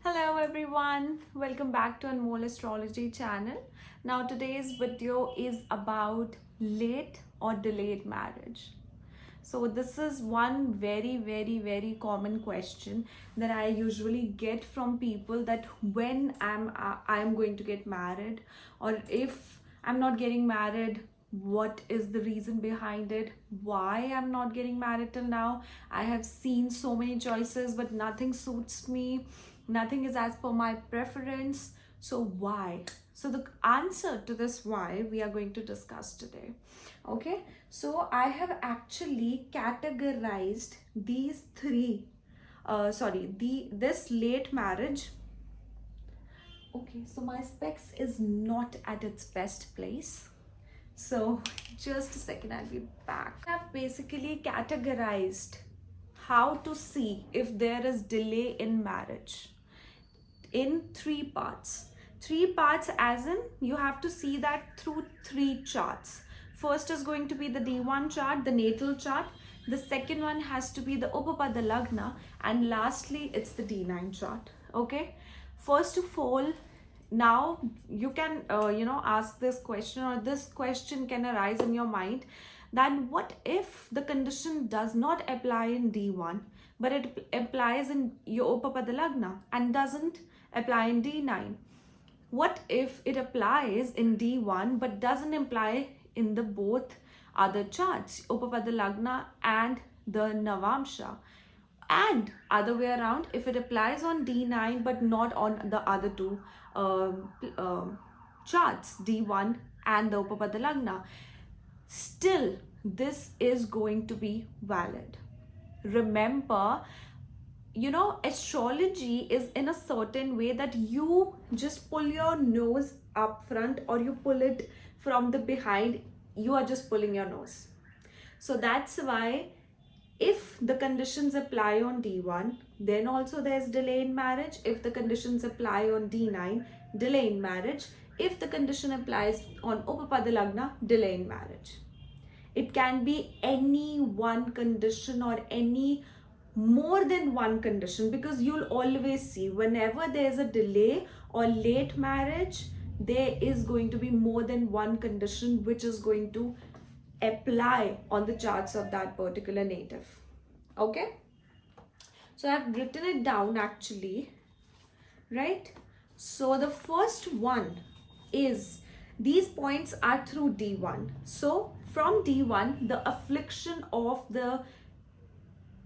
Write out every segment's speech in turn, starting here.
Hello everyone, welcome back to Anmoll Astrology channel. Now today's video is about late or delayed marriage. So this is one very common question that I usually get from people, that when I'm going to get married, or if I'm not getting married, what is the reason behind it, why I'm not getting married till now. I have seen so many choices but nothing suits me, nothing is as per my preference. So why? So the answer to this why we are going to discuss today. Okay, so I have actually categorized these three this late marriage. Okay, so my specs is not at its best place, so just a second, I'll be back. I've basically categorized how to see if there is delay in marriage in three parts. Three parts as in you have to see that through three charts. First is going to be the D1 chart, the natal chart. The second one has to be the Upapada lagna, and lastly it's the D9 chart. Okay, first of all, now you can ask this question, or this question can arise in your mind, that what if the condition does not apply in D1 but it applies in your Upapada lagna and doesn't apply in D9? What if it applies in D1 but doesn't apply in the both other charts, Upapada lagna and the Navamsa? And other way around, if it applies on D9 but not on the other two charts, D1 and the Upapada lagna, still this is going to be valid. Remember, astrology is in a certain way that you just pull your nose up front or you pull it from the behind. You are just pulling your nose. So that's why if the conditions apply on D1, then also there's delay in marriage. If the conditions apply on D9, delay in marriage. If the condition applies on Upapada lagna, delay in marriage. It can be any one condition or any more than one condition, because you'll always see whenever there's a delay or late marriage, there is going to be more than one condition which is going to apply on the charts of that particular native. Okay, so I've written it down actually, right? So the first one is, these points are through D1. So from D1, the affliction of the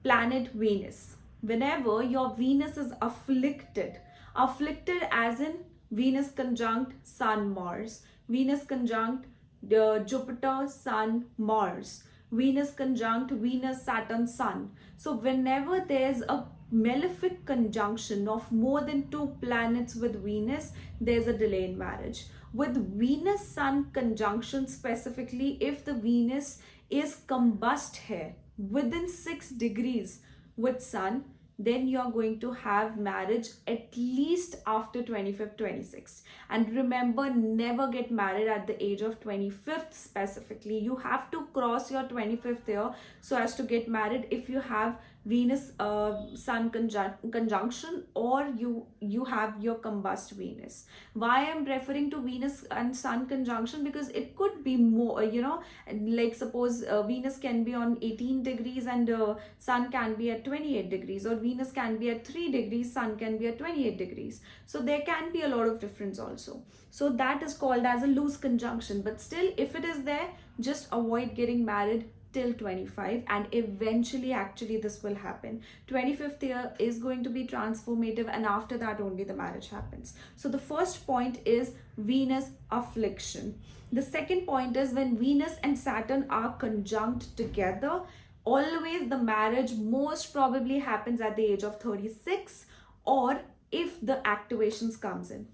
planet Venus, whenever your Venus is afflicted as in Venus conjunct Sun Mars, Venus conjunct Jupiter Sun Mars, Venus conjunct Venus Saturn Sun. So whenever there's a malefic conjunction of more than two planets with Venus, there's a delay in marriage. With Venus Sun conjunction specifically, if the Venus is combust here within 6 degrees with Sun, then you are going to have marriage at least after 25th, 26th. And remember, never get married at the age of 25th specifically. You have to cross your 25th year so as to get married if you have Venus Sun conjunction, or you have your combust Venus. Why I'm referring to Venus and Sun conjunction? Because it could be more, like suppose Venus can be on 18 degrees and Sun can be at 28 degrees, or Venus can be at 3 degrees, Sun can be at 28 degrees. So there can be a lot of difference also. So that is called as a loose conjunction. But still, if it is there, just avoid getting married till 25, and eventually actually this will happen. 25th year is going to be transformative, and after that only the marriage happens. So the first point is Venus affliction. The second point is when Venus and Saturn are conjunct together, always the marriage most probably happens at the age of 36, or if the activations comes in.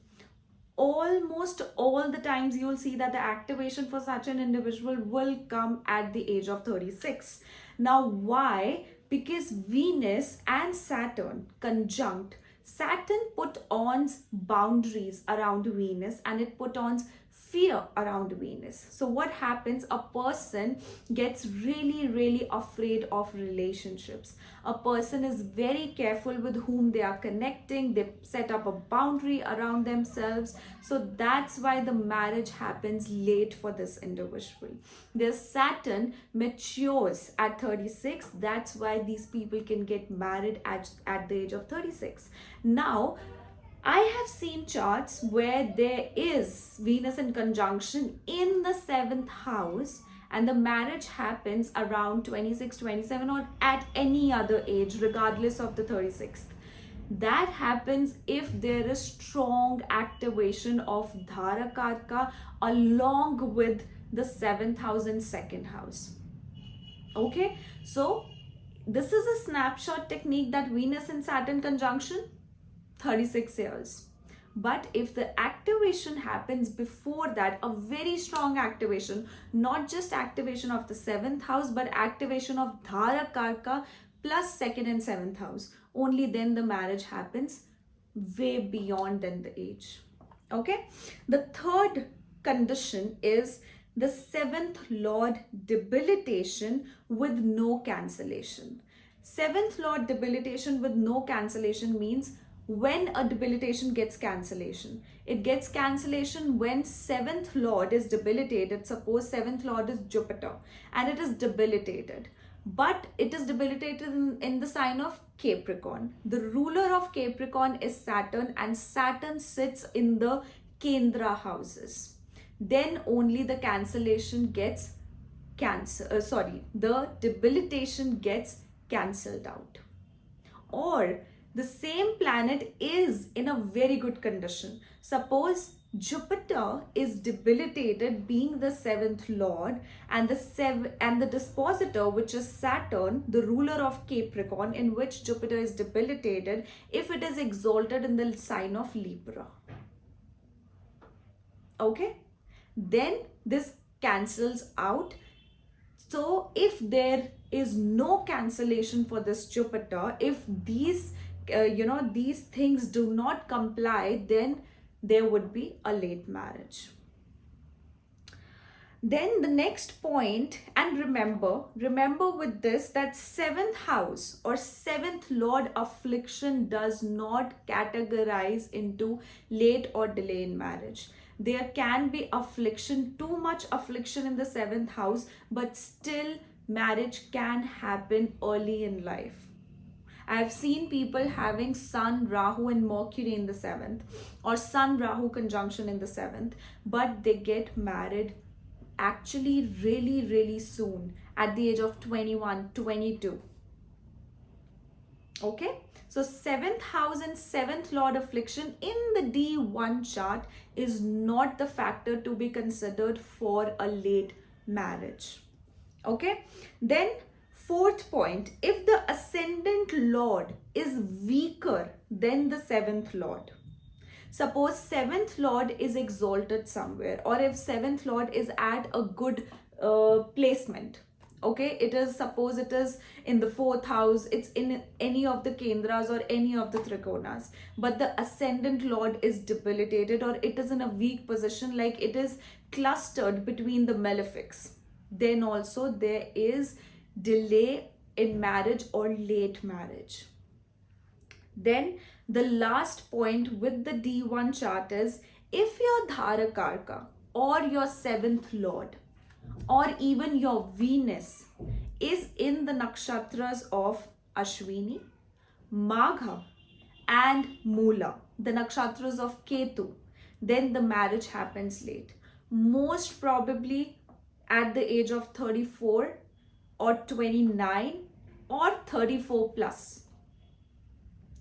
Almost all the times you will see that the activation for such an individual will come at the age of 36. Now why? Because Venus and Saturn conjunct. Saturn put on boundaries around Venus, and it put on fear around Venus. So what happens? A person gets really, really afraid of relationships. A person is very careful with whom they are connecting. They set up a boundary around themselves. So that's why the marriage happens late for this individual. Their Saturn matures at 36. That's why these people can get married at the age of 36. Now, I have seen charts where there is Venus in conjunction in the 7th house and the marriage happens around 26, 27 or at any other age regardless of the 36th. That happens if there is strong activation of Dharakarka along with the 7th house and 2nd house. Okay, so this is a snapshot technique that Venus and Saturn conjunction 36 years. But if the activation happens before that, a very strong activation, not just activation of the 7th house, but activation of Dharakarka plus 2nd and 7th house, only then the marriage happens way beyond than the age. Okay. The third condition is the 7th Lord debilitation with no cancellation. 7th Lord debilitation with no cancellation means when a debilitation gets cancellation. It gets cancellation when 7th Lord is debilitated. Suppose 7th Lord is Jupiter and it is debilitated. But it is debilitated in the sign of Capricorn. The ruler of Capricorn is Saturn and Saturn sits in the Kendra houses. Then only the cancellation gets the debilitation gets cancelled out. Or the same planet is in a very good condition. Suppose Jupiter is debilitated being the 7th Lord and the dispositor, which is Saturn, the ruler of Capricorn, in which Jupiter is debilitated, if it is exalted in the sign of Libra. Okay, then this cancels out. So if there is no cancellation for this Jupiter, if these these things do not comply, then there would be a late marriage. Then the next point, and remember with this that 7th house or 7th Lord affliction does not categorize into late or delay in marriage. There can be affliction, too much affliction in the 7th house, but still marriage can happen early in life. I've seen people having Sun, Rahu and Mercury in the 7th or Sun, Rahu conjunction in the 7th, but they get married actually really, really soon at the age of 21, 22. Okay, so 7th house and 7th Lord affliction in the D1 chart is not the factor to be considered for a late marriage. Okay, then fourth point, if the ascendant Lord is weaker than the 7th Lord, suppose 7th Lord is exalted somewhere, or if 7th Lord is at a good placement, okay, suppose it is in the 4th house, it's in any of the Kendras or any of the Trikonas, but the ascendant Lord is debilitated or it is in a weak position, like it is clustered between the malefics, then also there is delay in marriage or late marriage. Then the last point with the D1 chart is if your Dharakarka or your 7th Lord or even your Venus is in the nakshatras of Ashwini, Magha and Mula, the nakshatras of Ketu, then the marriage happens late. Most probably at the age of 34 or 29 or 34 plus.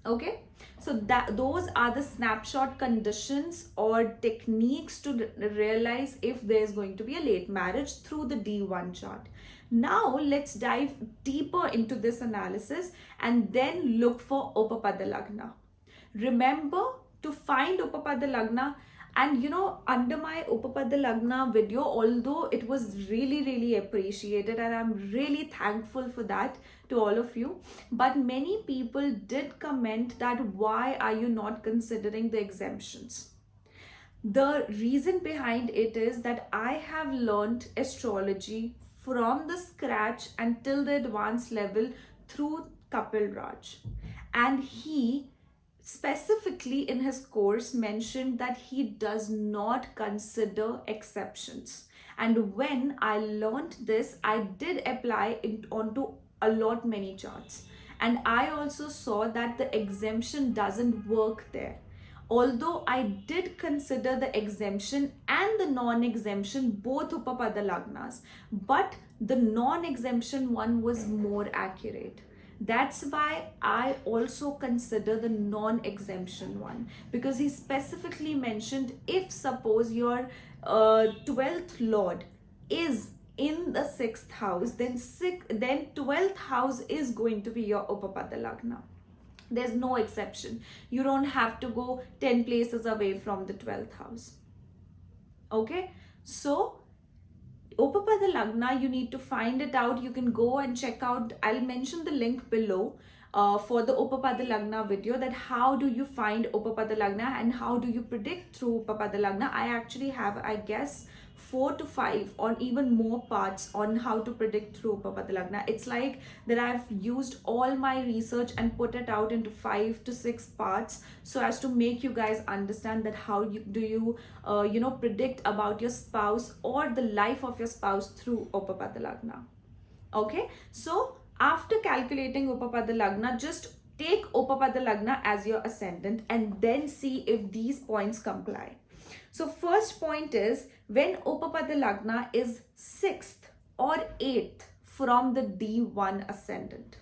Okay, so those are the snapshot conditions or techniques to realize if there is going to be a late marriage through the D1 chart. Now let's dive deeper into this analysis and then look for Upapada lagna. Remember to find Upapada lagna. And under my Upapada lagna video, although it was really appreciated and I'm really thankful for that to all of you, but many people did comment that why are you not considering the exemptions? The reason behind it is that I have learned astrology from the scratch until the advanced level through Kapil Raj. And he specifically in his course mentioned that he does not consider exceptions. And when I learned this, I did apply it onto a lot many charts. And I also saw that the exemption doesn't work there. Although I did consider the exemption and the non-exemption, both Upapada Lagnas, but the non-exemption one was more accurate. That's why I also consider the non-exemption one, because he specifically mentioned if suppose your 12th lord is in the 6th house, then 12th house is going to be your Upapada Lagna. There's no exception. You don't have to go 10 places away from the 12th house. Okay, so Upapada Lagna, you need to find it out. You can go and check out. I'll mention the link below for the Upapada Lagna video, that how do you find Upapada Lagna and how do you predict through Upapada Lagna. I actually have, I guess, 4 to 5 or even more parts on how to predict through Upapada Lagna. It's like that I've used all my research and put it out into 5 to 6 parts, so as to make you guys understand that how you predict about your spouse or the life of your spouse through Upapada Lagna. Okay, so after calculating Upapada Lagna, just take Upapada Lagna as your ascendant and then see if these points comply. So first point is, when Upapada Lagna is 6th or 8th from the D1 ascendant.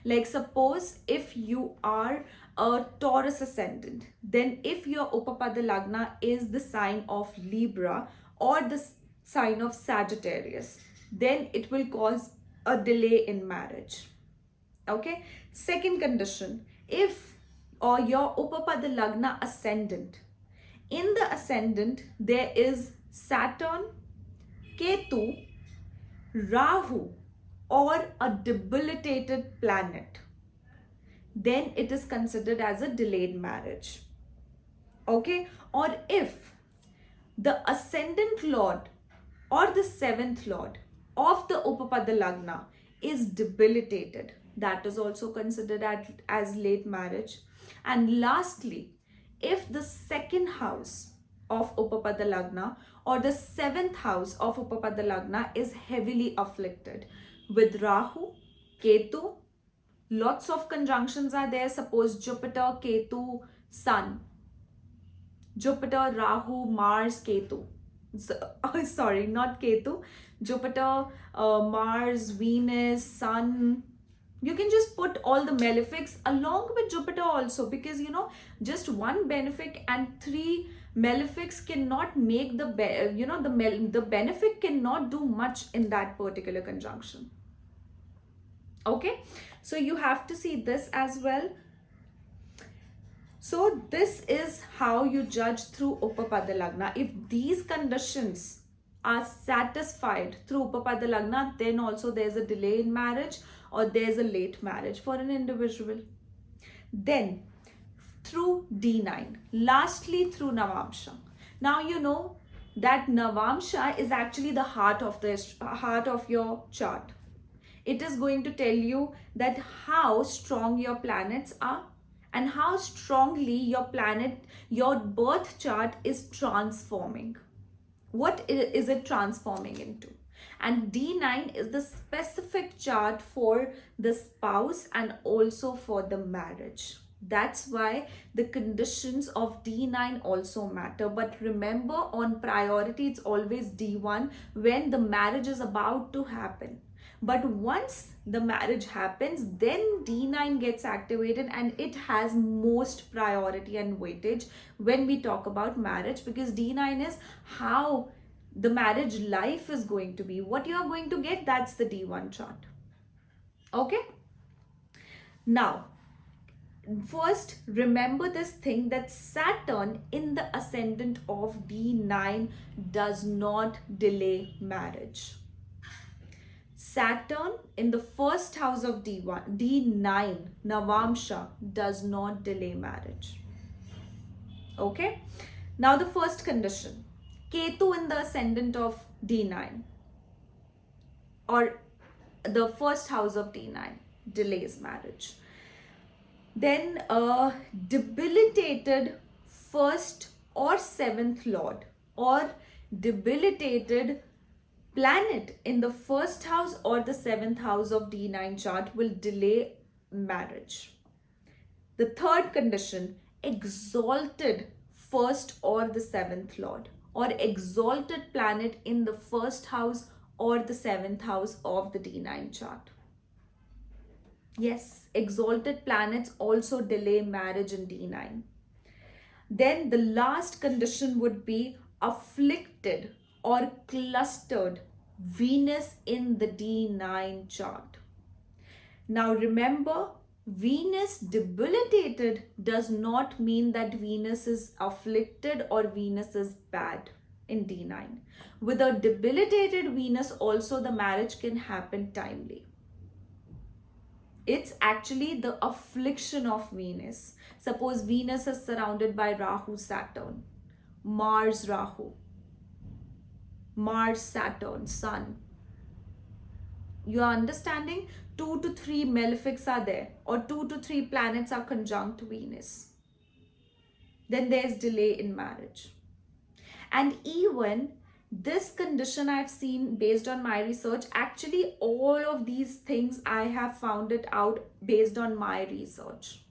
Like suppose if you are a Taurus ascendant, then if your Upapada Lagna is the sign of Libra or the sign of Sagittarius, then it will cause a delay in marriage. Okay. Second condition, if your Upapada Lagna ascendant, in the ascendant there is Saturn, Ketu, Rahu, or a debilitated planet, then it is considered as a delayed marriage. Okay, or if the ascendant lord or the 7th lord of the Upapada Lagna is debilitated, that is also considered as late marriage. And lastly, if the 2nd house of Upapada Lagna or the 7th house of Upapada Lagna is heavily afflicted with Rahu, Ketu, lots of conjunctions are there. Suppose Jupiter, Ketu, Sun, Jupiter, Rahu, Mars, Ketu. Sorry, not Ketu. Jupiter, Mars, Venus, Sun. You can just put all the malefics along with Jupiter also, because just one benefic and 3 malefics cannot make the benefic cannot do much in that particular conjunction. Okay, so you have to see this as well. So this is how you judge through Upapada Lagna. If these conditions are satisfied through Upapada Lagna, then also there's a delay in marriage or there's a late marriage for an individual. Then through D9, lastly through Navamsa. Now you know that Navamsa is actually the heart of your chart. It is going to tell you that how strong your planets are and how strongly your birth chart is transforming. What is it transforming into? And D9 is the specific chart for the spouse and also for the marriage. That's why the conditions of D9 also matter. But remember, on priority, it's always D1 when the marriage is about to happen. But once the marriage happens, then D9 gets activated and it has most priority and weightage when we talk about marriage, because D9 is how the marriage life is going to be. What you are going to get, that's the D1 chart. Okay. Now, first remember this thing, that Saturn in the ascendant of D9 does not delay marriage. Saturn in the 1st house of D9, Navamsa, does not delay marriage. Okay. Now the first condition, Ketu in the ascendant of D9 or the first house of D9 delays marriage. Then debilitated first or seventh lord or debilitated planet in the first house or the seventh house of D9 chart will delay marriage. The third condition, exalted first or the seventh lord or exalted planet in the first house or the seventh house of the D9 chart. Yes, exalted planets also delay marriage in D9. Then the last condition would be afflicted or clustered Venus in the D9 chart. Now remember, Venus debilitated does not mean that Venus is afflicted or Venus is bad in D9. With a debilitated Venus also the marriage can happen timely. It's actually the affliction of Venus. Suppose Venus is surrounded by Rahu, Saturn, Mars, Rahu, Mars, Saturn, Sun. You are understanding? 2 to 3 malefics are there, or 2 to 3 planets are conjunct Venus. Then there's delay in marriage. And even this condition I've seen based on my research, actually all of these things I have found it out based on my research.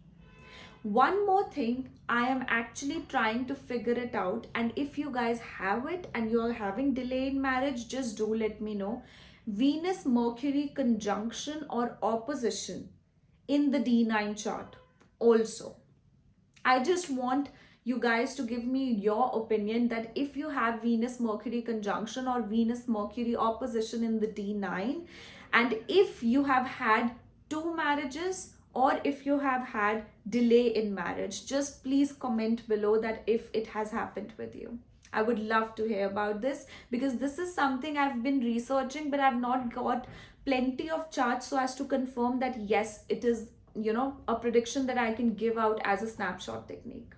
One more thing, I am actually trying to figure it out, and if you guys have it and you're having delay in marriage, just do let me know. Venus Mercury conjunction or opposition in the D9 chart also. I just want you guys to give me your opinion that if you have Venus Mercury conjunction or Venus Mercury opposition in the D9, and if you have had 2 marriages or if you have had delay in marriage, just please comment below that if it has happened with you. I would love to hear about this, because this is something I've been researching, but I've not got plenty of charts so as to confirm that yes, it is, you know, a prediction that I can give out as a snapshot technique.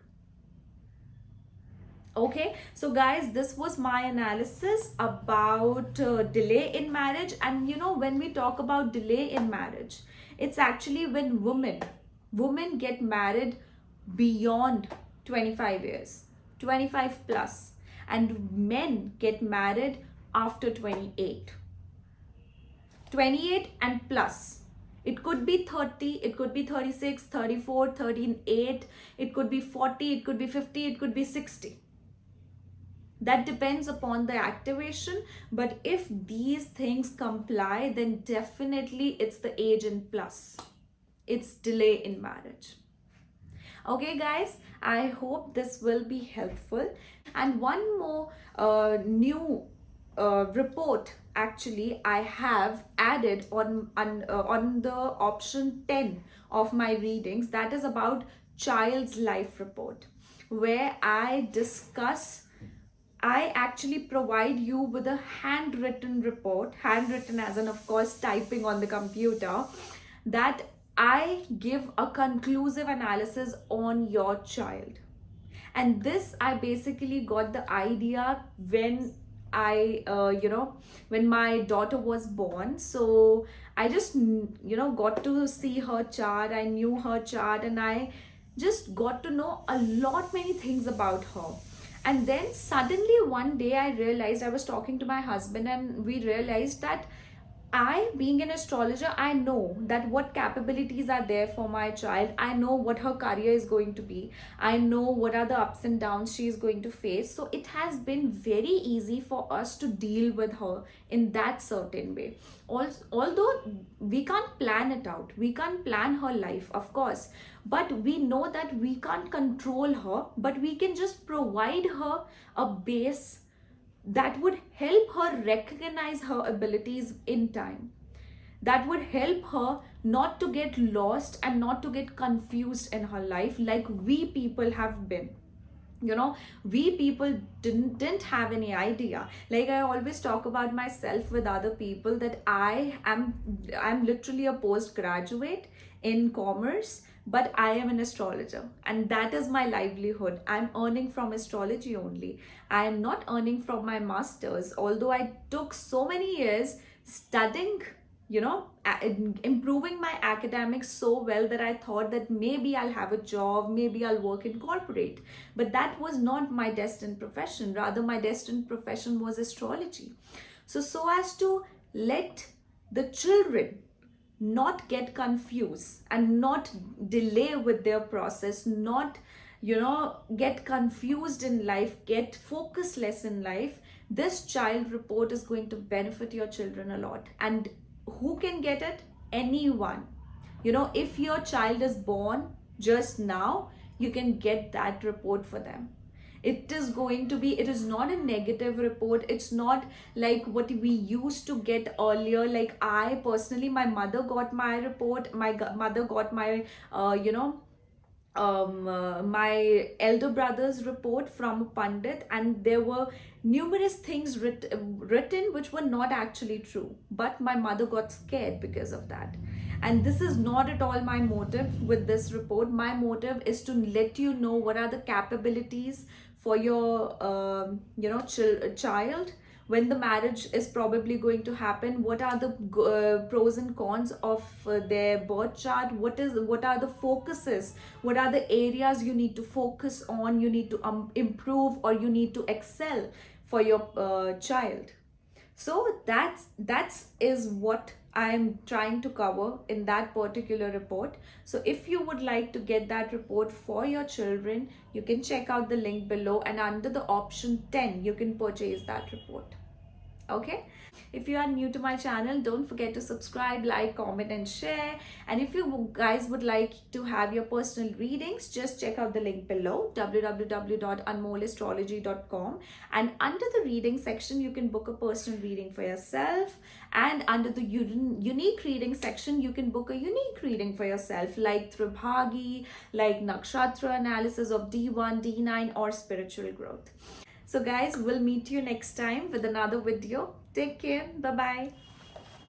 Okay, so guys, this was my analysis about delay in marriage. And you know, when we talk about delay in marriage, it's actually when women get married beyond 25 years, 25 plus, and men get married after 28 and plus. It could be 30, it could be 36, 34, 38, it could be 40, it could be 50, it could be 60. That depends upon the activation, but if these things comply, then definitely it's the age and plus. It's delay in marriage. Okay guys, I hope this will be helpful. And one more new report actually I have added on the option 10 of my readings, that is about child's life report, where I actually provide you with a handwritten report, handwritten as in of course typing on the computer, that I give a conclusive analysis on your child. And this I basically got the idea when I when my daughter was born. So I just got to see her chart, I knew her chart, and I just got to know a lot many things about her. And then suddenly one day I realized, I was talking to my husband and we realized that I, being an astrologer, I know that what capabilities are there for my child. I know what her career is going to be. I know what are the ups and downs she is going to face. So it has been very easy for us to deal with her in that certain way. Also, although we can't plan it out, we can't plan her life, of course, but we know that we can't control her, but we can just provide her a base that would help her recognize her abilities in time, that would help her not to get lost and not to get confused in her life like we people have been. We people didn't have any idea. Like I always talk about myself with other people that I'm literally a postgraduate in commerce, but I am an astrologer and that is my livelihood. I'm earning from astrology only. I am not earning from my masters, although I took so many years studying, improving my academics so well that I thought that maybe I'll have a job, maybe I'll work in corporate. But that was not my destined profession. Rather, my destined profession was astrology. So as to let the children not get confused and not delay with their process, not get confused in life, get focus less in life, this child report is going to benefit your children a lot. And who can get it? Anyone. If your child is born just now, you can get that report for them. It is not a negative report. It's not like what we used to get earlier. Like, I personally, my mother got my report, mother got my my elder brother's report from a pundit, and there were numerous things written which were not actually true, but my mother got scared because of that. And this is not at all my motive with this report. My motive is to let you know what are the capabilities for your child when the marriage is probably going to happen. What are the pros and cons of their birth chart? What are the focuses? What are the areas you need to focus on, you need to improve, or you need to excel for your child? So that's is what I am trying to cover in that particular report. So if you would like to get that report for your children, you can check out the link below, and under the option 10 you can purchase that report. Okay, if you are new to my channel, don't forget to subscribe, like, comment and share. And if you guys would like to have your personal readings, just check out the link below, www.anmollastrology.com, and under the reading section you can book a personal reading for yourself, and under the unique reading section you can book a unique reading for yourself, like Tribhagi, like nakshatra analysis of D1, D9, or spiritual growth. So guys, we'll meet you next time with another video. Take care. Bye-bye.